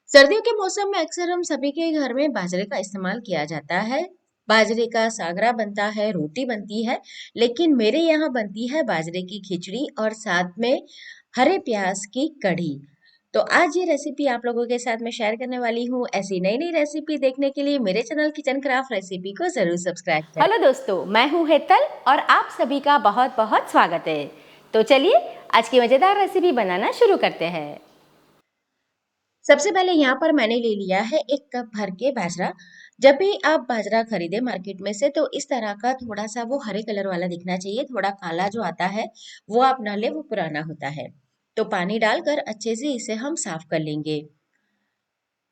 सर्दियों के मौसम में अक्सर हम सभी के घर में बाजरे का इस्तेमाल किया जाता है। बाजरे का सागरा बनता है, रोटी बनती है, लेकिन मेरे यहाँ बनती है बाजरे की खिचड़ी और साथ में हरे प्याज की कढ़ी। तो आज ये रेसिपी आप लोगों के साथ मैं शेयर करने वाली हूँ। ऐसी नई नई रेसिपी देखने के लिए मेरे चैनल किचन क्राफ्ट रेसिपी को जरूर सब्सक्राइब करें। हेलो दोस्तों, मैं हूं हेतल और आप सभी का बहुत बहुत स्वागत है। तो चलिए आज की मज़ेदार रेसिपी बनाना शुरू करते हैं। सबसे पहले यहाँ पर मैंने ले लिया है 1 कप भर के बाजरा। जब भी आप बाजरा खरीदे मार्केट में से तो इस तरह का थोड़ा सा वो हरे कलर वाला दिखना चाहिए। थोड़ा काला जो आता है वो आप ना ले, वो पुराना होता है। तो पानी डालकर अच्छे से इसे हम साफ कर लेंगे।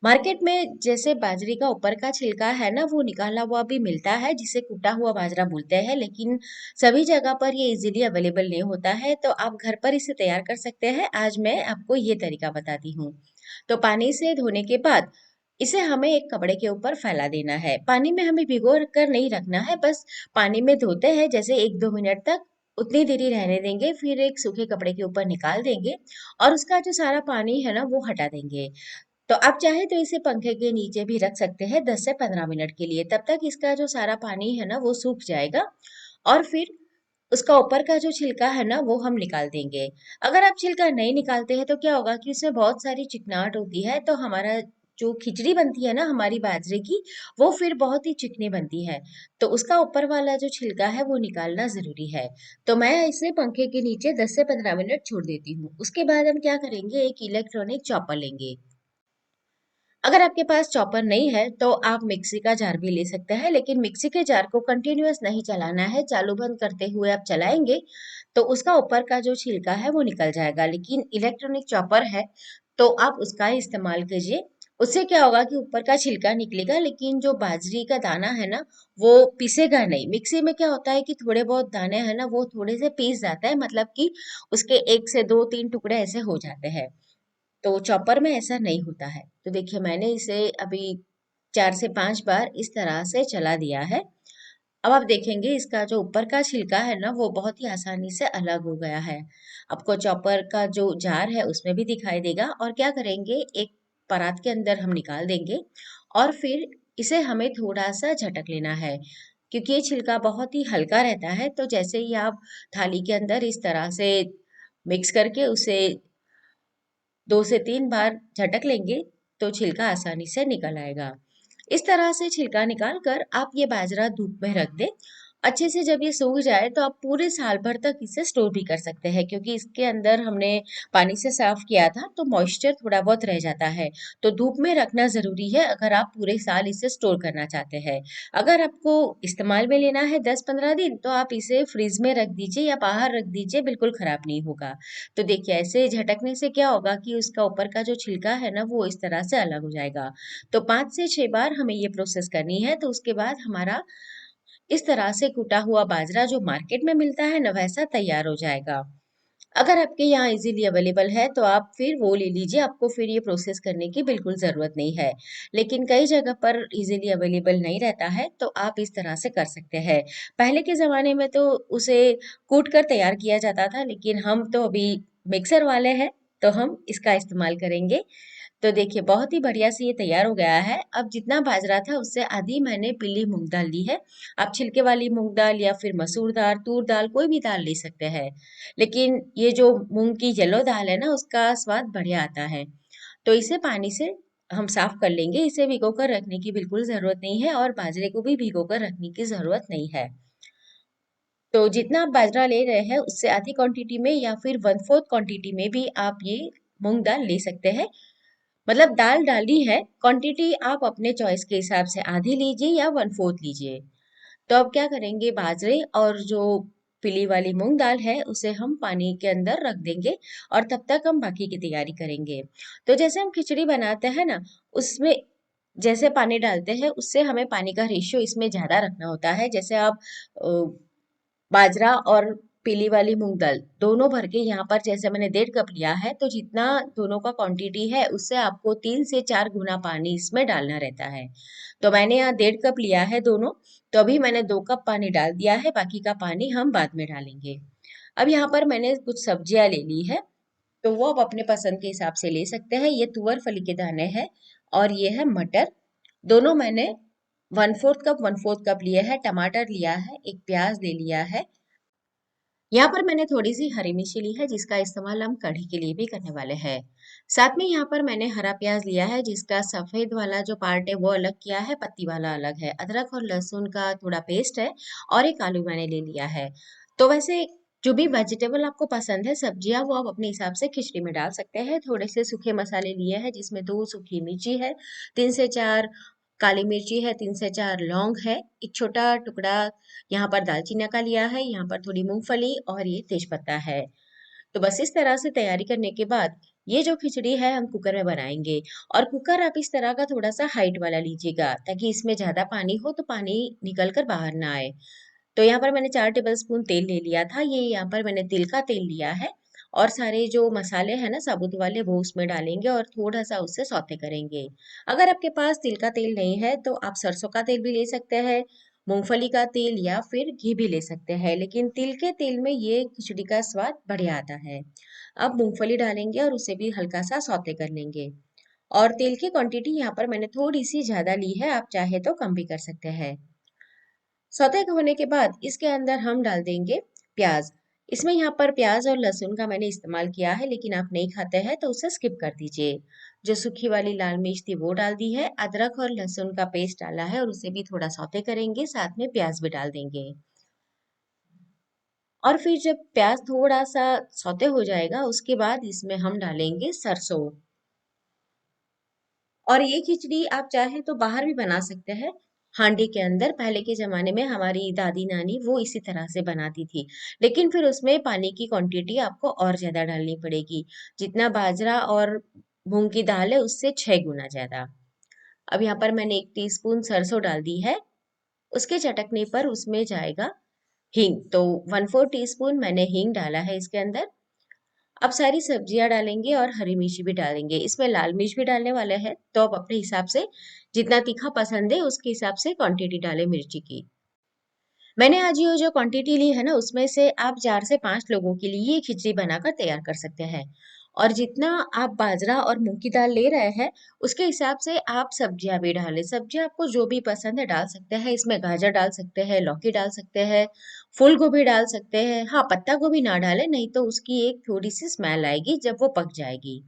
मार्केट में जैसे बाजरे का ऊपर का छिलका है ना, वो निकाला हुआ भी मिलता है जिसे कूटा हुआ बाजरा बोलते हैं, लेकिन सभी जगह पर ये इजीली अवेलेबल नहीं होता है। तो आप घर पर इसे तैयार कर सकते हैं। आज मैं आपको ये तरीका बताती हूँ। तो पानी से धोने के बाद इसे हमें एक कपड़े के ऊपर फैला देना है। पानी में हमें भिगो कर नहीं रखना है, बस पानी में धोते हैं जैसे 1-2 मिनट तक उतनी देर ही रहने देंगे, फिर एक सूखे कपड़े के ऊपर निकाल देंगे और उसका जो सारा पानी है ना वो हटा देंगे। तो आप चाहे तो इसे पंखे के नीचे भी रख सकते हैं 10 से 15 मिनट के लिए। तब तक इसका जो सारा पानी है ना वो सूख जाएगा और फिर उसका ऊपर का जो छिलका है ना वो हम निकाल देंगे। अगर आप छिलका नहीं निकालते हैं तो क्या होगा कि उसमें बहुत सारी चिकनाहट होती है, तो हमारा जो खिचड़ी बनती है ना हमारी बाजरे की, वो फिर बहुत ही चिकनी बनती है। तो उसका ऊपर वाला जो छिलका है वो निकालना जरूरी है। तो मैं इसे पंखे के नीचे 10 से 15 मिनट छोड़ देती हूँ। उसके बाद हम क्या करेंगे, एक इलेक्ट्रॉनिक चॉपर लेंगे। अगर आपके पास चॉपर नहीं है तो आप मिक्सी का जार भी ले सकते हैं, लेकिन मिक्सी के जार को कंटिन्यूअस नहीं चलाना है। चालू बंद करते हुए आप चलाएंगे तो उसका ऊपर का जो छिलका है वो निकल जाएगा। लेकिन इलेक्ट्रॉनिक चॉपर है तो आप उसका ही इस्तेमाल कीजिए। उससे क्या होगा कि ऊपर का छिलका निकलेगा, लेकिन जो बाजरी का दाना है ना वो पिसेगा नहीं। मिक्सी में क्या होता है कि थोड़े बहुत दाने हैं ना वो थोड़े से पीस जाते हैं, मतलब कि उसके 1 से 2-3 टुकड़े ऐसे हो जाते हैं। तो चॉपर में ऐसा नहीं होता है। तो देखिए मैंने इसे अभी 4 से 5 बार इस तरह से चला दिया है। अब आप देखेंगे इसका जो ऊपर का छिलका है ना वो बहुत ही आसानी से अलग हो गया है। आपको चॉपर का जो जार है उसमें भी दिखाई देगा। और क्या करेंगे, एक परात के अंदर हम निकाल देंगे और फिर इसे हमें थोड़ा सा झटक लेना है, क्योंकि ये छिलका बहुत ही हल्का रहता है। तो जैसे ही आप थाली के अंदर इस तरह से मिक्स करके उसे 2 से 3 बार झटक लेंगे तो छिलका आसानी से निकल आएगा। इस तरह से छिलका निकाल कर आप ये बाजरा धूप में रख दें। अच्छे से जब ये सूख जाए तो आप पूरे साल भर तक इसे स्टोर भी कर सकते हैं, क्योंकि इसके अंदर हमने पानी से साफ किया था तो मॉइस्चर थोड़ा बहुत रह जाता है। तो धूप में रखना जरूरी है अगर आप पूरे साल इसे स्टोर करना चाहते हैं। अगर आपको इस्तेमाल में लेना है 10-15 दिन तो आप इसे फ्रिज में रख दीजिए या बाहर रख दीजिए, बिल्कुल खराब नहीं होगा। तो देखिए ऐसे झटकने से क्या होगा कि उसका ऊपर का जो छिलका है ना वो इस तरह से अलग हो जाएगा। तो 5 से 6 बार हमें ये प्रोसेस करनी है। तो उसके बाद हमारा इस तरह से कूटा हुआ बाजरा जो मार्केट में मिलता है ना वैसा तैयार हो जाएगा। अगर आपके यहाँ इजीली अवेलेबल है तो आप फिर वो ले लीजिए, आपको फिर ये प्रोसेस करने की बिल्कुल ज़रूरत नहीं है। लेकिन कई जगह पर इजीली अवेलेबल नहीं रहता है तो आप इस तरह से कर सकते हैं। पहले के ज़माने में तो उसे कूट कर तैयार किया जाता था, लेकिन हम तो अभी मिक्सर वाले हैं तो हम इसका इस्तेमाल करेंगे। तो देखिए बहुत ही बढ़िया से ये तैयार हो गया है। अब जितना बाजरा था उससे आधी मैंने पीली मूंग दाल ली है। आप छिलके वाली मूंग दाल या फिर मसूर दाल, तूर दाल, कोई भी दाल ले सकते हैं। लेकिन ये जो मूंग की येलो दाल है ना उसका स्वाद बढ़िया आता है। तो इसे पानी से हम साफ कर लेंगे। इसे भिगो कर रखने की बिल्कुल जरूरत नहीं है और बाजरे को भी भिगो कर रखने की जरूरत नहीं है। तो जितना आप बाजरा ले रहे हैं उससे आधी क्वांटिटी में या फिर 1/4 क्वांटिटी में भी आप ये मूंग दाल ले सकते हैं। मतलब दाल डाली है, क्वांटिटी आप अपने चॉइस के हिसाब से आधी लीजिए या 1/4 लीजिए। तो अब क्या करेंगे, बाजरे और जो पीली वाली मूंग दाल है उसे हम पानी के अंदर रख देंगे और तब तक हम बाकी की तैयारी करेंगे। तो जैसे हम खिचड़ी बनाते हैं ना, उसमें जैसे पानी डालते हैं उससे हमें पानी का रेशियो इसमें ज्यादा रखना होता है। जैसे आप बाजरा और पीली वाली मूंग दाल दोनों भर के यहाँ पर जैसे मैंने 1.5 कप लिया है, तो जितना दोनों का क्वांटिटी है उससे आपको 3 से 4 गुना पानी इसमें डालना रहता है। तो मैंने यहाँ 1.5 कप लिया है दोनों। तो अभी मैंने 2 कप पानी डाल दिया है, बाकी का पानी हम बाद में डालेंगे। अब यहाँ पर मैंने कुछ सब्जियां ले ली है। तो वो आप अपने पसंद के हिसाब से ले सकते हैं। ये तुअर फली के दाने हैं और ये है मटर। दोनों मैंने 1/4 कप लिया है। टमाटर लिया है, एक प्याज ले लिया है। यहाँ पर मैंने थोड़ी सी हरी मिर्ची ली है जिसका इस्तेमाल हम कढ़ी के लिए भी करने वाले हैं। साथ में यहाँ पर मैंने हरा प्याज लिया है जिसका सफेद वाला जो पार्ट है वो अलग किया है, पत्ती वाला अलग है। अदरक और लहसुन का थोड़ा पेस्ट है और एक आलू मैंने ले लिया है। तो वैसे जो भी वेजिटेबल आपको पसंद है, सब्जियां, वो आप अपने हिसाब से खिचड़ी में डाल सकते हैं। थोड़े से सूखे मसाले लिए हैं जिसमें 2 सूखी मिर्ची है, 3 से 4 काली मिर्ची है, 3 से 4 लौंग है, एक छोटा टुकड़ा यहाँ पर दालचीनी का लिया है, यहाँ पर थोड़ी मूंगफली और ये तेजपत्ता है। तो बस इस तरह से तैयारी करने के बाद ये जो खिचड़ी है हम कुकर में बनाएंगे। और कुकर आप इस तरह का थोड़ा सा हाइट वाला लीजिएगा ताकि इसमें ज्यादा पानी हो तो पानी निकल कर बाहर ना आए। तो यहाँ पर मैंने 4 टेबल स्पून तेल ले लिया था। ये यहाँ पर मैंने तिल का तेल लिया है और सारे जो मसाले हैं ना साबुत वाले वो उसमें डालेंगे और थोड़ा सा उससे सौते करेंगे। अगर आपके पास तिल का तेल नहीं है तो आप सरसों का तेल भी ले सकते हैं, मूंगफली का तेल या फिर घी भी ले सकते हैं, लेकिन तिल के तेल में ये खिचड़ी का स्वाद बढ़िया आता है। अब मूंगफली डालेंगे और उसे भी हल्का सा सौते कर लेंगे। और तेल की क्वांटिटी यहाँ पर मैंने थोड़ी सी ज्यादा ली है, आप चाहे तो कम भी कर सकते हैं। सौते होने के बाद इसके अंदर हम डाल देंगे प्याज। इसमें यहाँ पर प्याज और लहसुन का मैंने इस्तेमाल किया है, लेकिन आप नहीं खाते हैं तो उसे स्किप कर दीजिए। जो सूखी वाली लाल मिर्च थी वो डाल दी है, अदरक और लहसुन का पेस्ट डाला है और उसे भी थोड़ा सौते करेंगे, साथ में प्याज भी डाल देंगे। और फिर जब प्याज थोड़ा सा सौते हो जाएगा उसके बाद इसमें हम डालेंगे सरसों। और ये खिचड़ी आप चाहे तो बाहर भी बना सकते हैं, हांडी के अंदर। पहले के जमाने में हमारी दादी नानी वो इसी तरह से बनाती थी, लेकिन फिर उसमें पानी की क्वांटिटी आपको और ज्यादा डालनी पड़ेगी। जितना बाजरा और मूंग की दाल है उससे 6 गुना ज्यादा। अब यहाँ पर मैंने 1 टीस्पून सरसों डाल दी है। उसके चटकने पर उसमें जाएगा हींग, तो 1/4 टीस्पून मैंने हींग डाला है इसके अंदर। अब सारी सब्जियां डालेंगे और हरी मिर्ची भी डालेंगे। इसमें लाल मिर्च भी डालने वाले हैं, तो आप अपने हिसाब से जितना तीखा पसंद है उसके हिसाब से क्वांटिटी डालें मिर्ची की। मैंने आज ये जो क्वांटिटी ली है ना उसमें से आप 4 से 5 लोगों के लिए ये खिचड़ी बनाकर तैयार कर सकते हैं। और जितना आप बाजरा और मूंग की दाल ले रहे हैं उसके हिसाब से आप सब्जियां भी डालें। सब्जियां आपको जो भी पसंद है डाल सकते हैं। इसमें गाजर डाल सकते हैं, लौकी डाल सकते हैं, फूल गोभी डाल सकते हैं। हाँ, पत्ता गोभी ना डालें, नहीं तो उसकी एक थोड़ी सी स्मेल आएगी जब वो पक जाएगी।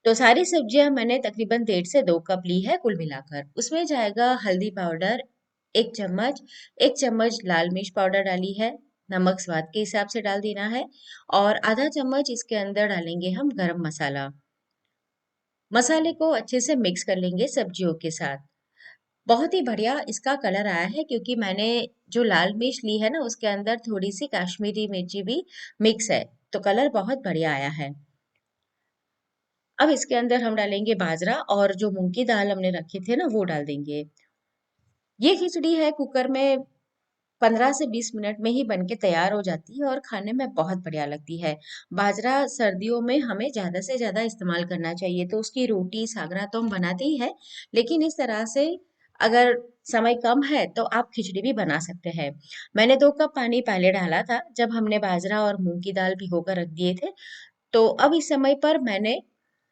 तो सारी सब्जियां मैंने तकरीबन 1.5 से 2 कप ली है कुल मिलाकर। उसमें जाएगा हल्दी पाउडर 1 चम्मच, 1 चम्मच लाल मिर्च पाउडर डाली है, नमक स्वाद के हिसाब से डाल देना है। और आधा चम्मच इसके अंदर डालेंगे हम गरम मसाला। मसाले को अच्छे से मिक्स कर लेंगे सब्जियों के साथ। बहुत ही बढ़िया इसका कलर आया है क्योंकि मैंने जो लाल मिर्च ली है ना उसके अंदर थोड़ी सी कश्मीरी मिर्ची भी मिक्स है, तो कलर बहुत बढ़िया आया है। अब इसके अंदर हम डालेंगे बाजरा और जो मूंग की दाल हमने रखे थे ना वो डाल देंगे। ये खिचड़ी है कुकर में 15 से 20 मिनट में ही बन के तैयार हो जाती है और खाने में बहुत बढ़िया लगती है। बाजरा सर्दियों में हमें ज्यादा से ज्यादा इस्तेमाल करना चाहिए, तो उसकी रोटी सागरा तो हम बनाते ही है, लेकिन इस तरह से अगर समय कम है तो आप खिचड़ी भी बना सकते हैं। मैंने 2 कप पानी पहले डाला था जब हमने बाजरा और मूंग की दाल भिगोकर रख दिए थे। तो अब इस समय पर मैंने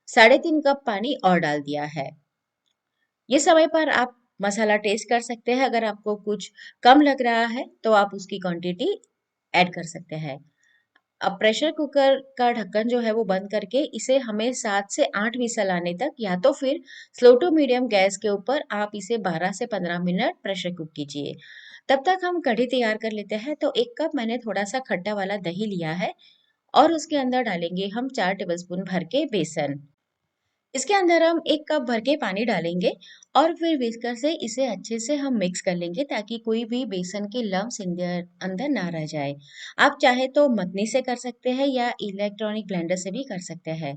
3.5 कप पानी और डाल दिया है। ये समय पर आप मसाला टेस्ट कर सकते हैं, अगर आपको कुछ कम लग रहा है तो आप उसकी क्वांटिटी ऐड कर सकते हैं। अब प्रेशर कुकर का ढक्कन जो है वो बंद करके इसे हमें 7 से 8 विसल आने तक या तो फिर स्लो टू मीडियम गैस के ऊपर आप इसे 12 से 15 मिनट प्रेशर कुक कीजिए। तब तक हम कढ़ी तैयार कर लेते हैं। तो 1 कप मैंने थोड़ा सा खट्टा वाला दही लिया है और उसके अंदर डालेंगे हम 4 टेबल स्पून भर के बेसन। इसके अंदर हम 1 कप भर के पानी डालेंगे और फिर विस्कर से इसे अच्छे से हम मिक्स कर लेंगे ताकि कोई भी बेसन के लम्स अंदर अंदर ना रह जाए। आप चाहे तो मथनी से कर सकते हैं या इलेक्ट्रॉनिक ब्लेंडर से भी कर सकते हैं।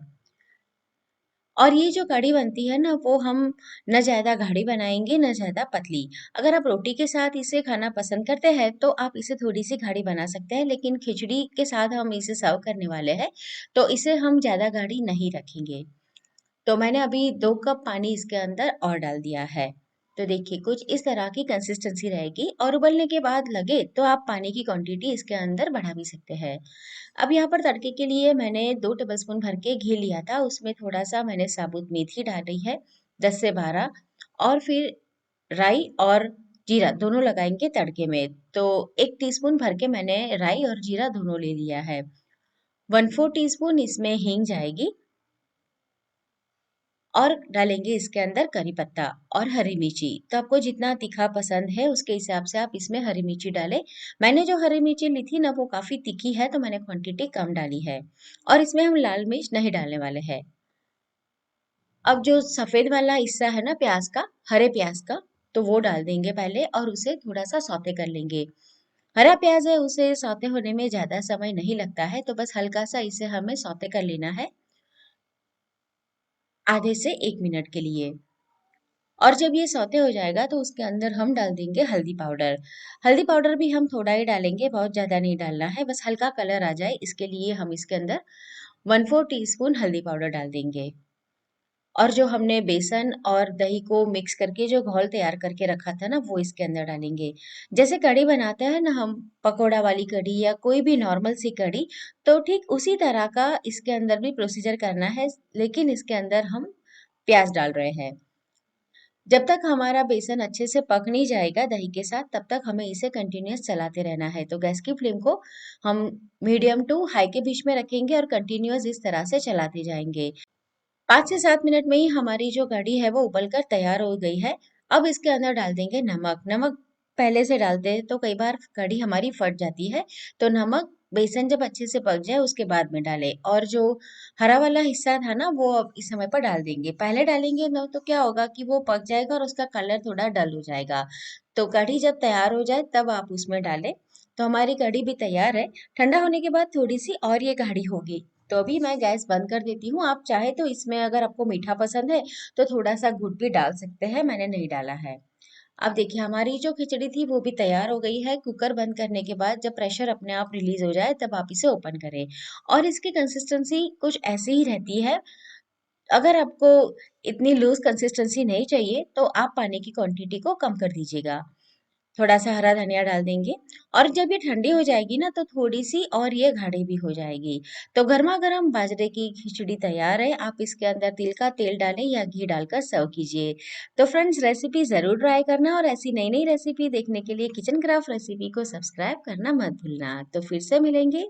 और ये जो कढ़ी बनती है ना वो हम न ज्यादा गाढ़ी बनाएंगे न ज्यादा पतली। अगर आप रोटी के साथ इसे खाना पसंद करते हैं तो आप इसे थोड़ी सी गाढ़ी बना सकते हैं, लेकिन खिचड़ी के साथ हम इसे सर्व करने वाले हैं तो इसे हम ज्यादा गाढ़ी नहीं रखेंगे। तो मैंने अभी 2 कप पानी इसके अंदर और डाल दिया है। तो देखिए कुछ इस तरह की कंसिस्टेंसी रहेगी और उबलने के बाद लगे तो आप पानी की क्वांटिटी इसके अंदर बढ़ा भी सकते हैं। अब यहाँ पर तड़के के लिए मैंने 2 टेबलस्पून भर के घी लिया था, उसमें थोड़ा-सा मैंने साबुत मेथी डाली है, 10 से 12 और फिर राई और जीरा दोनों लगाएँगे तड़के में। तो 1 टीस्पून भर के मैंने राई और जीरा दोनों ले लिया है। 1/4 टीस्पून इसमें हींग जाएगी और डालेंगे इसके अंदर करी पत्ता और हरी मिर्ची। तो आपको जितना तीखा पसंद है उसके हिसाब से आप इसमें हरी मिर्ची डालें। मैंने जो हरी मिर्ची ली थी ना वो काफ़ी तीखी है तो मैंने क्वांटिटी कम डाली है और इसमें हम लाल मिर्च नहीं डालने वाले हैं। अब जो सफ़ेद वाला हिस्सा है ना प्याज़ का, हरे प्याज़ का, तो वो डाल देंगे पहले और उसे थोड़ा-सा सौते कर लेंगे। हरा प्याज़ है उसे सौते होने में ज़्यादा समय नहीं लगता है, तो बस हल्का-सा इसे हमें सौते कर लेना है, आधे से 1 मिनट के लिए। और जब ये सौते हो जाएगा तो उसके अंदर हम डाल देंगे हल्दी पाउडर। हल्दी पाउडर भी हम थोड़ा ही डालेंगे, बहुत ज़्यादा नहीं डालना है, बस हल्का कलर आ जाए इसके लिए हम इसके अंदर 1/4 टीस्पून हल्दी पाउडर डाल देंगे। और जो हमने बेसन और दही को मिक्स करके जो घोल तैयार करके रखा था ना, वो इसके अंदर डालेंगे। जैसे कढ़ी बनाते हैं ना हम, पकोड़ा वाली कढ़ी या कोई भी नॉर्मल सी कढ़ी, तो ठीक उसी तरह का इसके अंदर भी प्रोसीजर करना है, लेकिन इसके अंदर हम प्याज़ डाल रहे हैं। जब तक हमारा बेसन अच्छे से पक नहीं जाएगा दही के साथ, तब तक हमें इसे कंटिन्यूअस चलाते रहना है। तो गैस की फ्लेम को हम मीडियम टू हाई के बीच में रखेंगे और कंटिन्यूअस इस तरह से चलाते जाएँगे। 5 से 7 मिनट में ही हमारी जो कढ़ी है वो उबल कर तैयार हो गई है। अब इसके अंदर डाल देंगे नमक। नमक पहले से डालते हैं तो कई बार कढ़ी हमारी फट जाती है। तो नमक बेसन जब अच्छे से पक जाए उसके बाद में डालें। और जो हरा वाला हिस्सा था ना वो अब इस समय पर डाल देंगे। पहले डालेंगे ना तो क्या होगा कि वो पक जाएगा और उसका कलर थोड़ा डल हो जाएगा। तो कढ़ी जब तैयार हो जाए तब आप उसमें डालें। तो हमारी कढ़ी भी तैयार है। ठंडा होने के बाद थोड़ी-सी और ये गाढ़ी होगी। तो अभी मैं गैस बंद कर देती हूँ। आप चाहे तो इसमें अगर आपको मीठा पसंद है तो थोड़ा-सा गुड़ भी डाल सकते हैं, मैंने नहीं डाला है। अब देखिए हमारी जो खिचड़ी थी वो भी तैयार हो गई है। कुकर बंद करने के बाद जब प्रेशर अपने आप रिलीज़ हो जाए तब आप इसे ओपन करें और इसकी कंसिस्टेंसी कुछ ऐसी ही रहती है। अगर आपको इतनी लूज़ कंसिस्टेंसी नहीं चाहिए तो आप पानी की क्वांटिटी को कम कर दीजिएगा। थोड़ा-सा हरा धनिया डाल देंगे और जब ये ठंडी हो जाएगी ना तो थोड़ी-सी और ये गाढ़ी भी हो जाएगी। तो गरमा-गरम बाजरे की खिचड़ी तैयार है। आप इसके अंदर तिल का तेल डालें या घी डालकर सर्व कीजिए। तो फ्रेंड्स रेसिपी ज़रूर ट्राई करना और ऐसी नई-नई रेसिपी देखने के लिए किचन क्राफ्ट रेसिपी को सब्सक्राइब करना मत भूलना। तो फिर से मिलेंगे